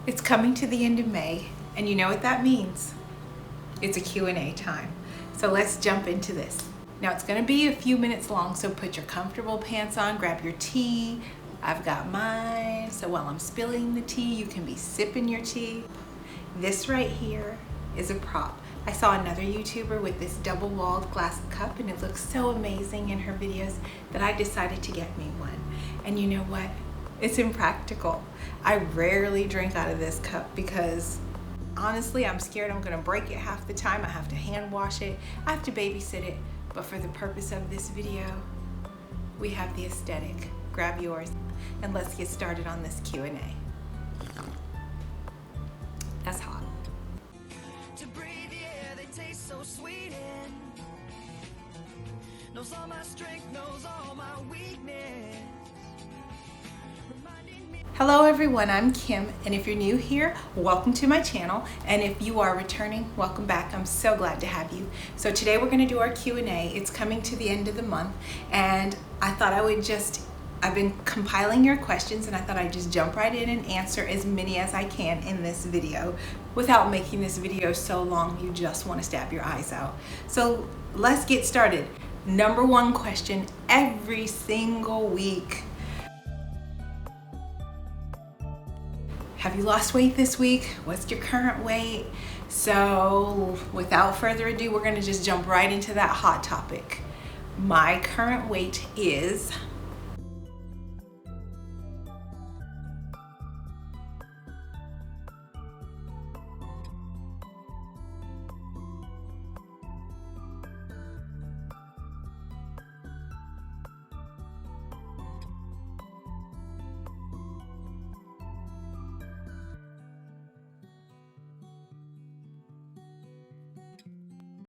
It's coming to the end of May, and you know what that means. It's a Q&A time. So let's jump into this. Now it's gonna be a few minutes long, so put your comfortable pants on, grab your tea. I've got mine, so while I'm spilling the tea, you can be sipping your tea. This right here is a prop. I saw another YouTuber with this double-walled glass cup, and it looks so amazing in her videos that I decided to get me one. And you know what? It's impractical. I rarely drink out of this cup because honestly, I'm scared I'm gonna break it half the time. I have to hand wash it. I have to babysit it. But for the purpose of this video, we have the aesthetic. Grab yours and let's get started on this Q&A. That's hot. To breathe the air, they taste so sweet and knows all my strength, knows all my weakness. Hello everyone, I'm Kim, and if you're new here, welcome to my channel, and if you are returning, welcome back. I'm so glad to have you. So today we're going to do our Q&A. It's coming to the end of the month, and I thought I've been compiling your questions, and I thought I'd just jump right in and answer as many as I can in this video without making this video so long you just want to stab your eyes out. So let's get started. Number one question every single week. Have you lost weight this week? What's your current weight? So without further ado, we're gonna just jump right into that hot topic. My current weight is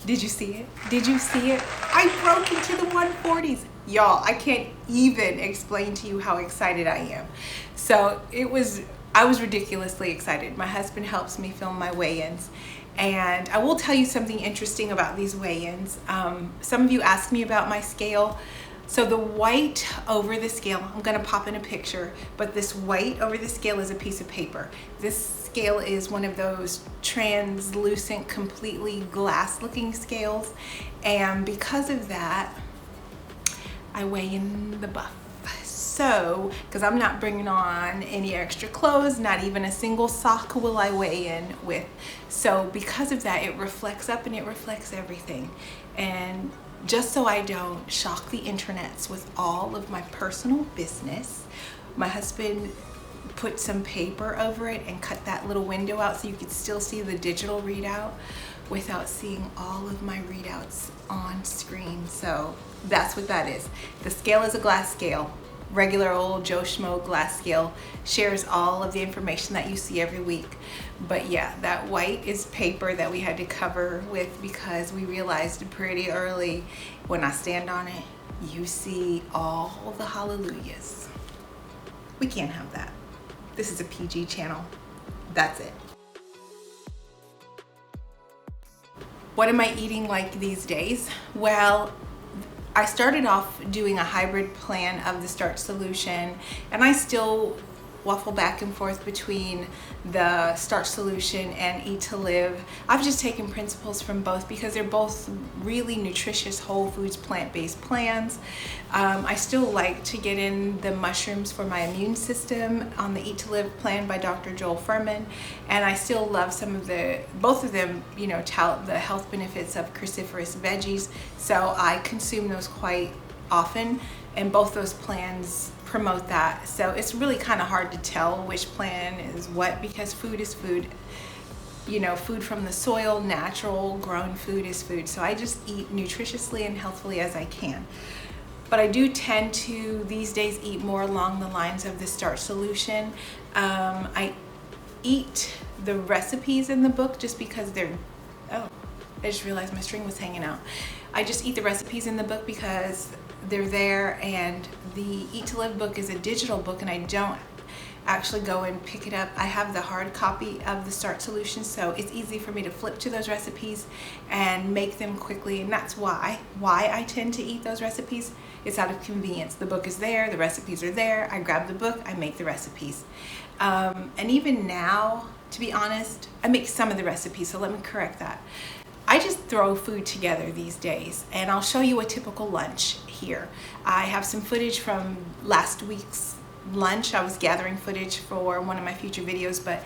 Did you see it? Did you see it? I broke into the 140s. Y'all, I can't even explain to you how excited I am. So I was ridiculously excited. My husband helps me film my weigh-ins. And I will tell you something interesting about these weigh-ins. Some of you asked me about my scale. So the white over the scale, I'm gonna pop in a picture, but this white over the scale is a piece of paper. This scale is one of those translucent, completely glass looking scales. And because of that, I weigh in the buff. So, because I'm not bringing on any extra clothes, not even a single sock will I weigh in with. So because of that, it reflects up and it reflects everything. And just so I don't shock the internets with all of my personal business, my husband put some paper over it and cut that little window out so you could still see the digital readout without seeing all of my readouts on screen. So that's what that is. The scale is a glass scale. Regular old Joe Schmo glass scale, shares all of the information that you see every week. But yeah, that white is paper that we had to cover with because we realized pretty early when I stand on it, you see all the hallelujahs. We can't have that. This is a PG channel. That's it. What am I eating like these days? Well, I started off doing a hybrid plan of the Starch Solution, and I still waffle back and forth between the Starch Solution and Eat to Live. I've just taken principles from both because they're both really nutritious, whole foods, plant-based plans. I still like to get in the mushrooms for my immune system on the Eat to Live plan by Dr. Joel, and I still love both of them, you know, tout the health benefits of cruciferous veggies, so I consume those quite often, and both those plans promote that. So it's really kind of hard to tell which plan is what because food is food. You know, food from the soil, natural grown food is food. So I just eat nutritiously and healthfully as I can. But I do tend to these days eat more along the lines of the Starch Solution. I eat the recipes in the book just because I just realized my string was hanging out. I just eat the recipes in the book because they're there, and the Eat to Live book is a digital book, and I don't actually go and pick it up. I have the hard copy of the Starch Solution, so it's easy for me to flip to those recipes and make them quickly, and that's why I tend to eat those recipes. It's out of convenience. The book is there, the recipes are there, I grab the book, I make the recipes. And even now, to be honest, I make some of the recipes, so let me correct that. I just throw food together these days, and I'll show you a typical lunch here. I have some footage from last week's lunch. I was gathering footage for one of my future videos, but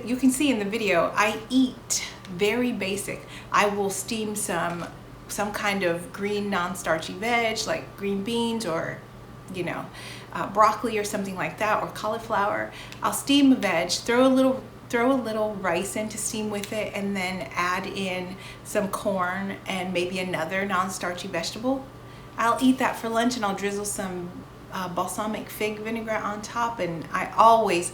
you can see in the video I eat very basic. I will steam some kind of green non-starchy veg like green beans or broccoli or something like that, or cauliflower. I'll steam a veg, throw a little rice in to steam with it, and then add in some corn and maybe another non-starchy vegetable. I'll eat that for lunch, and I'll drizzle some balsamic fig vinaigrette on top, and I always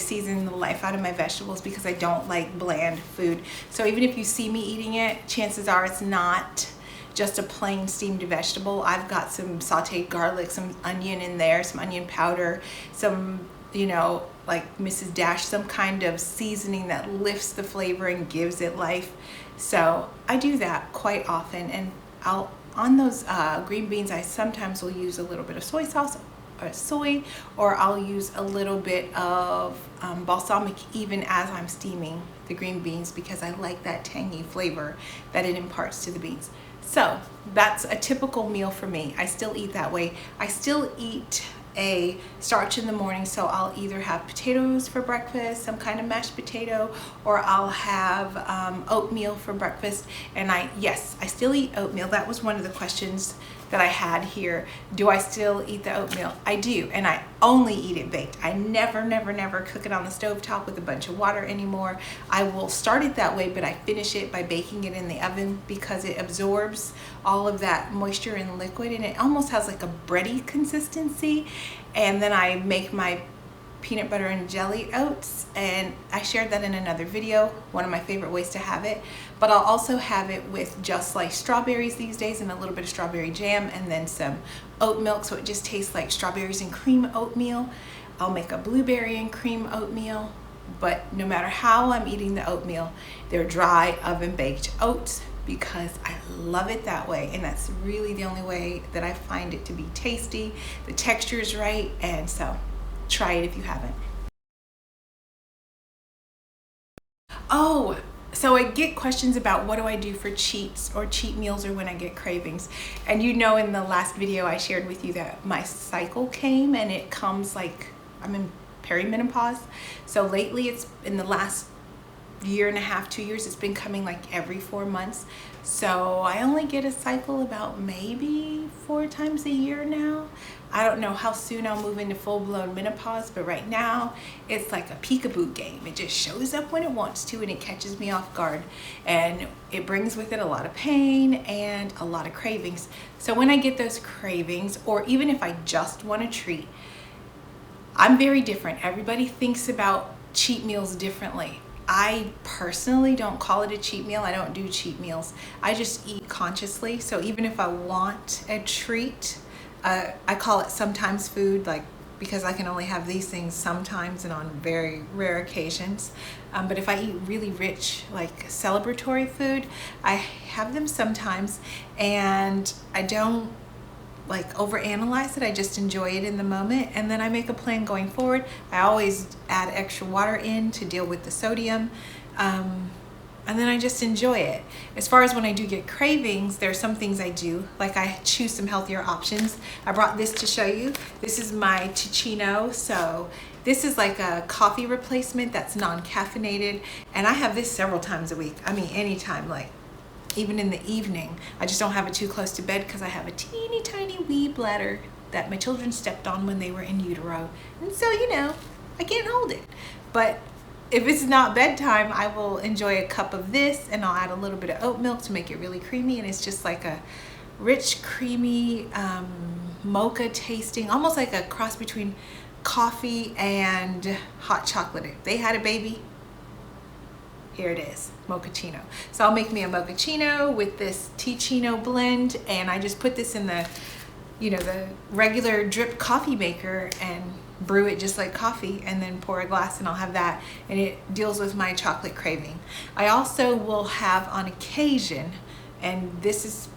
season the life out of my vegetables because I don't like bland food. So even if you see me eating it, chances are it's not just a plain steamed vegetable. I've got some sauteed garlic, some onion in there, some onion powder, some like Mrs. Dash, some kind of seasoning that lifts the flavor and gives it life. So I do that quite often, and on those green beans, I sometimes will use a little bit of soy sauce or soy, or I'll use a little bit of balsamic even as I'm steaming the green beans, because I like that tangy flavor that it imparts to the beans. So that's a typical meal for me. I still eat that way. I still eat a starch in the morning, so I'll either have potatoes for breakfast, some kind of mashed potato, or I'll have oatmeal for breakfast. And yes, I still eat oatmeal. That was one of the questions that I had here. Do I still eat the oatmeal? I do, and I only eat it baked. I never cook it on the stovetop with a bunch of water anymore. I will start it that way, but I finish it by baking it in the oven because it absorbs all of that moisture and liquid, and it almost has like a bready consistency. And then I make my peanut butter and jelly oats, and I shared that in another video, one of my favorite ways to have it. But I'll also have it with just sliced strawberries these days and a little bit of strawberry jam, and then some oat milk, so it just tastes like strawberries and cream oatmeal. I'll make a blueberry and cream oatmeal, but no matter how I'm eating the oatmeal, they're dry oven baked oats because I love it that way, and that's really the only way that I find it to be tasty. The texture is right, and so try it if you haven't. Oh, so I get questions about what do I do for cheats or cheat meals or when I get cravings. And in the last video I shared with you that my cycle came, and it comes like I'm in perimenopause. So lately, it's in the last year and a half, 2 years, it's been coming like every 4 months. So I only get a cycle about maybe 4 times a year now. I don't know how soon I'll move into full-blown menopause, but right now it's like a peekaboo game. It just shows up when it wants to, and it catches me off guard, and it brings with it a lot of pain and a lot of cravings. So when I get those cravings, or even if I just want a treat, I'm very different. Everybody thinks about cheat meals differently. I personally don't call it a cheat meal. I don't do cheat meals. I just eat consciously. So even if I want a treat, I call it sometimes food, like because I can only have these things sometimes and on very rare occasions. But if I eat really rich, like celebratory food, I have them sometimes, and I don't like overanalyze it. I just enjoy it in the moment, and then I make a plan going forward. I always add extra water in to deal with the sodium, and then I just enjoy it. As far as when I do get cravings, there are some things I do, like I choose some healthier options. I brought this to show you. This is my Ticino. So this is like a coffee replacement that's non-caffeinated, and I have this several times a week. I mean, anytime, like even in the evening. I just don't have it too close to bed because I have a teeny tiny wee bladder that my children stepped on when they were in utero. And so, I can't hold it. But if it's not bedtime, I will enjoy a cup of this, and I'll add a little bit of oat milk to make it really creamy. And it's just like a rich, creamy, mocha tasting, almost like a cross between coffee and hot chocolate. If they had a baby, here it is, mochaccino. So I'll make me a mochaccino with this Ticino blend, and I just put this in the, the regular drip coffee maker, and brew it just like coffee and then pour a glass and I'll have that, and it deals with my chocolate craving. I also will have on occasion, and this is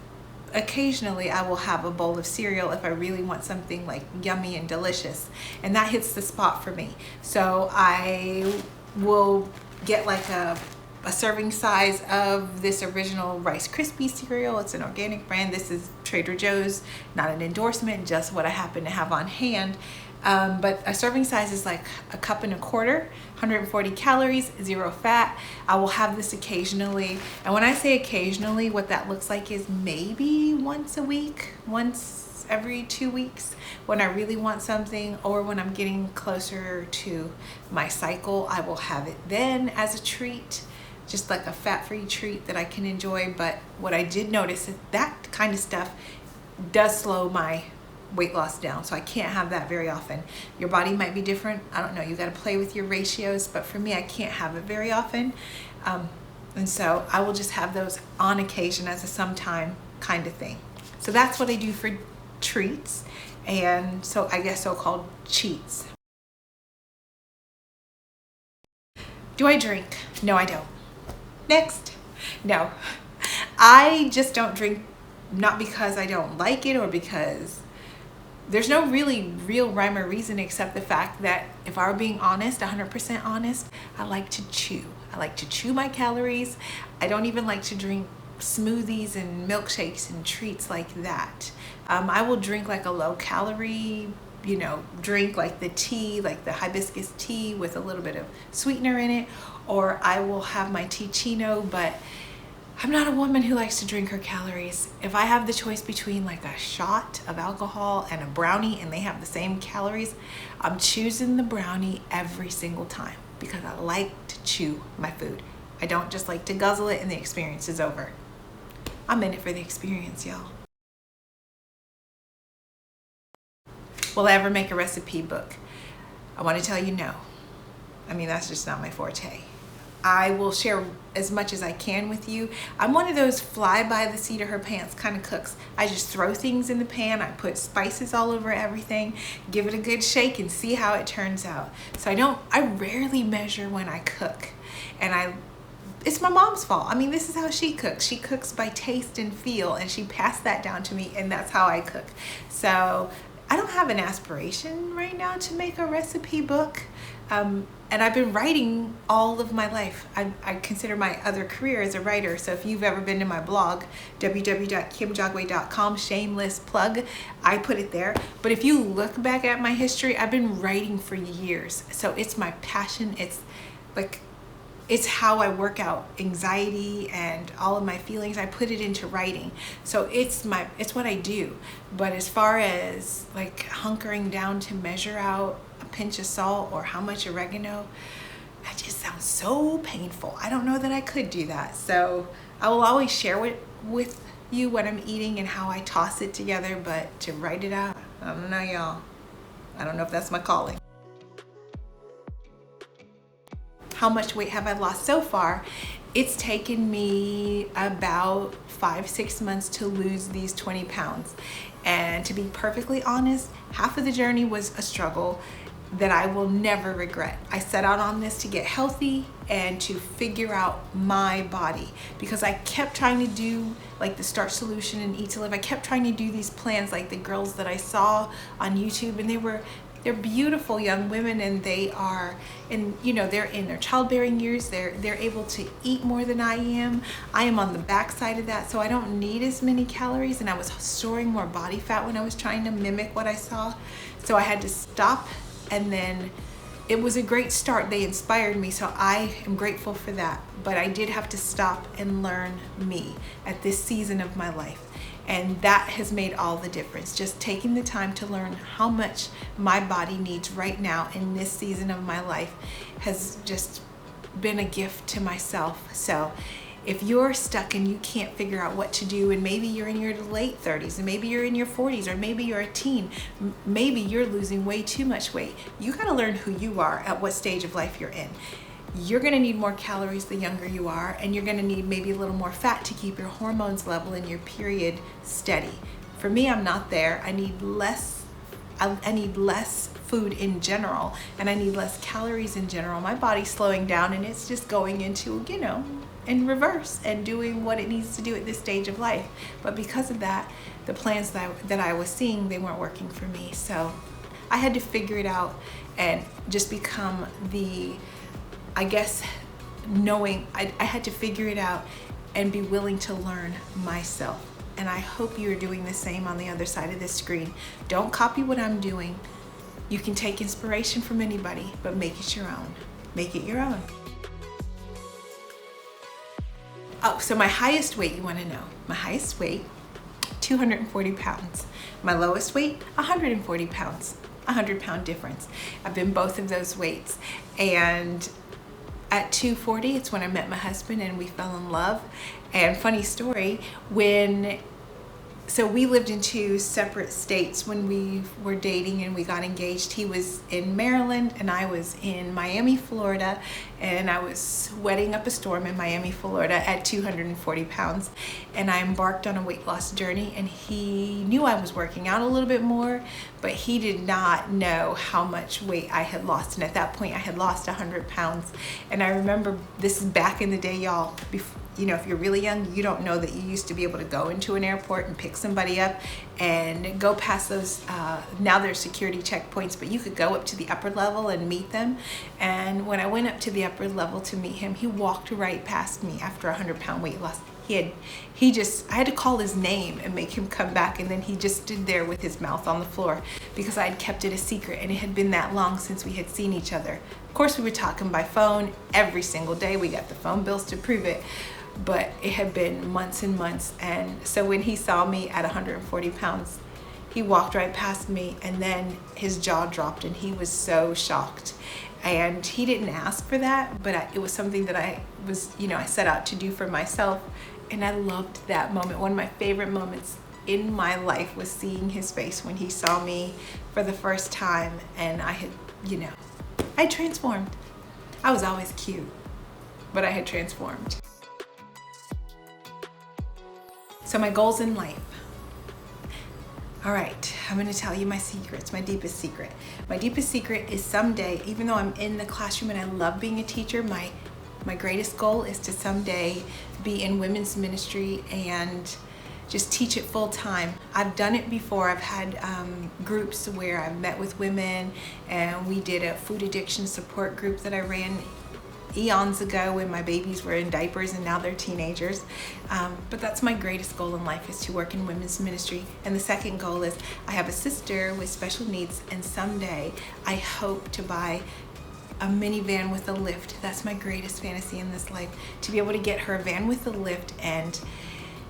occasionally, I will have a bowl of cereal if I really want something like yummy and delicious, and that hits the spot for me. So I will get like a serving size of this original Rice Krispie cereal. It's an organic brand. This is Trader Joe's, not an endorsement, just what I happen to have on hand. But a serving size is like a cup and a quarter, 140 calories, 0 fat. I will have this occasionally. And when I say occasionally, what that looks like is maybe once a week, once every 2 weeks, when I really want something, or when I'm getting closer to my cycle, I will have it then as a treat, just like a fat-free treat that I can enjoy. But what I did notice is that kind of stuff does slow my weight loss down, so I can't have that very often. Your body might be different. I don't know. You got to play with your ratios, but for me, I can't have it very often. And so I will just have those on occasion as a sometime kind of thing. So that's what I do for treats, and so I guess so-called cheats. Do I drink? No, I don't. Next. No, I just don't drink, not because I don't like it or because there's no really real rhyme or reason, except the fact that if I were being honest, 100% honest, I like to chew. I like to chew my calories. I don't even like to drink smoothies and milkshakes and treats like that. I will drink like a low calorie, drink like the tea, like the hibiscus tea with a little bit of sweetener in it, or I will have my tea chino, but I'm not a woman who likes to drink her calories. If I have the choice between like a shot of alcohol and a brownie and they have the same calories, I'm choosing the brownie every single time because I like to chew my food. I don't just like to guzzle it and the experience is over. I'm in it for the experience, y'all. Will I ever make a recipe book? I want to tell you no. I mean, that's just not my forte. I will share as much as I can with you. I'm one of those fly by the seat of her pants kind of cooks. I just throw things in the pan. I put spices all over everything, give it a good shake and see how it turns out. So I rarely measure when I cook. And it's my mom's fault. I mean, this is how she cooks. She cooks by taste and feel, and she passed that down to me, and that's how I cook. So I don't have an aspiration right now to make a recipe book. And I've been writing all of my life. I consider my other career as a writer. So if you've ever been to my blog, www.kimjagway.com, shameless plug, I put it there. But if you look back at my history, I've been writing for years. So it's my passion. It's how I work out anxiety and all of my feelings. I put it into writing. So it's what I do. But as far as like hunkering down to measure out a pinch of salt or how much oregano, that just sounds so painful. I don't know that I could do that. So I will always share with you what I'm eating and how I toss it together, but to write it out, I don't know, y'all. I don't know if that's my calling. How much weight have I lost so far? It's taken me about 5-6 months to lose these 20 pounds. And to be perfectly honest, half of the journey was a struggle that I will never regret. I set out on this to get healthy and to figure out my body, because I kept trying to do like the Starch Solution and Eat to Live. I kept trying to do these plans like the girls that I saw on YouTube, and they're beautiful young women, and they're in their childbearing years. They're able to eat more than I am. I am on the backside of that, so I don't need as many calories, and I was storing more body fat when I was trying to mimic what I saw. So I had to stop, and then it was a great start. They inspired me, so I am grateful for that. But I did have to stop and learn me at this season of my life. And that has made all the difference. Just taking the time to learn how much my body needs right now in this season of my life has just been a gift to myself. So if you're stuck and you can't figure out what to do, and maybe you're in your late 30s, and maybe you're in your 40s, or maybe you're a teen, maybe you're losing way too much weight, you gotta learn who you are at what stage of life you're in. You're gonna need more calories the younger you are, and you're gonna need maybe a little more fat to keep your hormones level and your period steady. For me, I'm not there. I need less I need less food in general, and I need less calories in general. My body's slowing down and it's just going into, you know, in reverse and doing what it needs to do at this stage of life. But because of that, the plans that I was seeing, they weren't working for me. So I had to figure it out and just become the, I guess, knowing, I had to figure it out and be willing to learn myself. And I hope you're doing the same on the other side of this screen. Don't copy what I'm doing. You can take inspiration from anybody, but make it your own. Make it your own. Oh, so my highest weight, you want to know. My highest weight, 240 pounds. My lowest weight, 140 pounds. 100-pound difference. I've been both of those weights. And at 240, it's when I met my husband and we fell in love. And funny story, so we lived in two separate states when we were dating and we got engaged. He was in Maryland and I was in Miami, Florida, and I was sweating up a storm in Miami, Florida at 240 pounds. And I embarked on a weight loss journey, and he knew I was working out a little bit more, but he did not know how much weight I had lost. And at that point I had lost 100 pounds. And I remember, this is back in the day, y'all, you know, if you're really young, you don't know that you used to be able to go into an airport and pick somebody up and go past those, now there's security checkpoints, but you could go up to the upper level and meet them. And when I went up to the upper level to meet him, he walked right past me after a 100-pound weight loss. I had to call his name and make him come back, and then he just stood there with his mouth on the floor because I had kept it a secret, and it had been that long since we had seen each other. Of course, we were talking by phone every single day. We got the phone bills to prove it, but it had been months and months. And so when he saw me at 140 pounds, he walked right past me, and then his jaw dropped and he was so shocked. And he didn't ask for that, but it was something that I set out to do for myself. And I loved that moment. One of my favorite moments in my life was seeing his face when he saw me for the first time. And I transformed. I was always cute, but I had transformed. So my goals in life. All right, I'm gonna tell you my secrets, my deepest secret. My deepest secret is someday, even though I'm in the classroom and I love being a teacher, my greatest goal is to someday be in women's ministry and just teach it full time. I've done it before. I've had groups where I've met with women, and we did a food addiction support group that I ran eons ago when my babies were in diapers and now they're teenagers. But that's my greatest goal in life, is to work in women's ministry. And the second goal is I have a sister with special needs, and someday I hope to buy a minivan with a lift. That's my greatest fantasy in this life, to be able to get her a van with a lift. And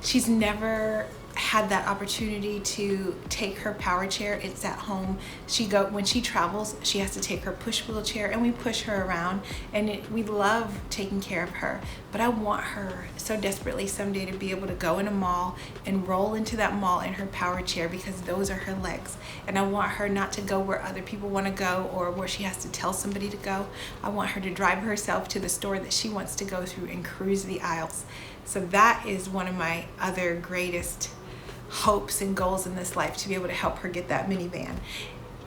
she's never had that opportunity to take her power chair. It's at home. When she travels, she has to take her push wheelchair, and we push her around, and we love taking care of her. But I want her so desperately someday to be able to go in a mall and roll into that mall in her power chair, because those are her legs. And I want her not to go where other people want to go or where she has to tell somebody to go. I want her to drive herself to the store that she wants to go through and cruise the aisles. So that is one of my other greatest hopes and goals in this life, to be able to help her get that minivan.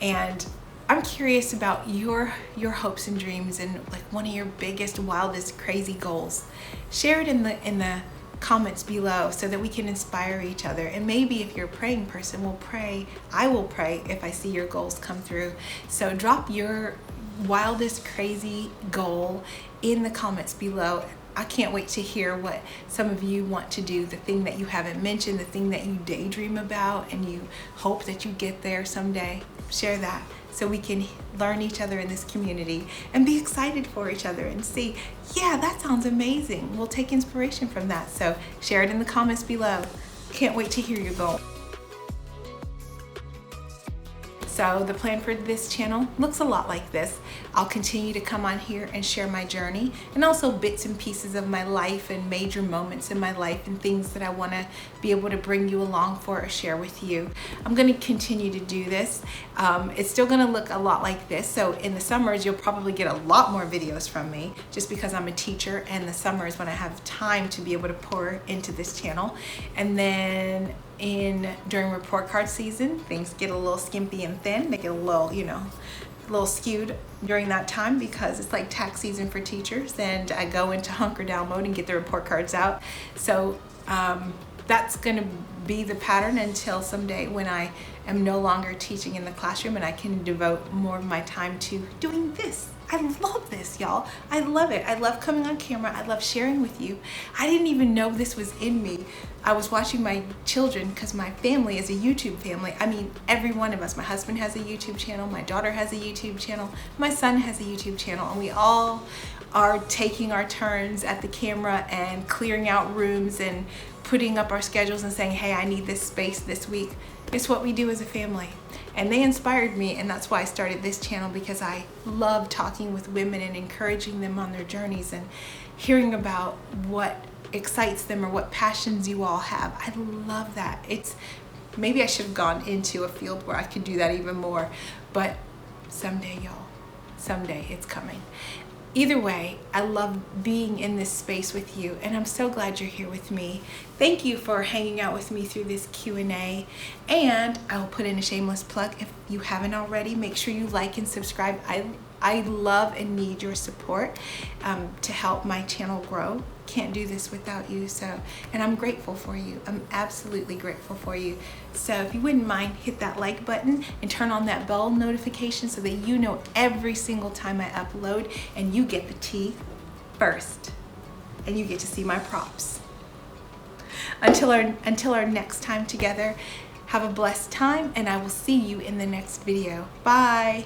And I'm curious about your hopes and dreams, and like one of your biggest, wildest, crazy goals. Share it in the comments below so that we can inspire each other. And maybe if you're a praying person, I will pray if I see your goals come through. So drop your wildest, crazy goal in the comments below. I can't wait to hear what some of you want to do, the thing that you haven't mentioned, the thing that you daydream about and you hope that you get there someday. Share that so we can learn each other in this community and be excited for each other and see, yeah, that sounds amazing. We'll take inspiration from that. So share it in the comments below. Can't wait to hear your goal. So the plan for this channel looks a lot like this. I'll continue to come on here and share my journey, and also bits and pieces of my life and major moments in my life and things that I want to be able to bring you along for or share with you. I'm going to continue to do this. It's still going to look a lot like this. So in the summers, you'll probably get a lot more videos from me, just because I'm a teacher, and the summer is when I have time to be able to pour into this channel. And then during report card season. Things get a little skimpy and thin. They get a little, a little skewed during that time because it's like tax season for teachers, and I go into hunker down mode and get the report cards out. So that's going to be the pattern until someday when I am no longer teaching in the classroom and I can devote more of my time to doing this. I love this, y'all. I love it. I love coming on camera. I love sharing with you. I didn't even know this was in me. I was watching my children, because my family is a YouTube family. I mean, every one of us. My husband has a YouTube channel. My daughter has a YouTube channel. My son has a YouTube channel. And we all are taking our turns at the camera and clearing out rooms and putting up our schedules and saying, hey, I need this space this week. It's what we do as a family. And they inspired me, and that's why I started this channel, because I love talking with women and encouraging them on their journeys and hearing about what excites them or what passions you all have. I love that. Maybe I should have gone into a field where I could do that even more, but someday, y'all, someday it's coming. Either way, I love being in this space with you, and I'm so glad you're here with me. Thank you for hanging out with me through this Q&A, and I will put in a shameless plug. If you haven't already, make sure you like and subscribe. I love and need your support to help my channel grow. Can't do this without you, and I'm grateful for you. I'm absolutely grateful for you. So if you wouldn't mind, hit that like button and turn on that bell notification so that you know every single time I upload, and you get the tea first, and you get to see my props. Until our next time together, have a blessed time, and I will see you in the next video. Bye.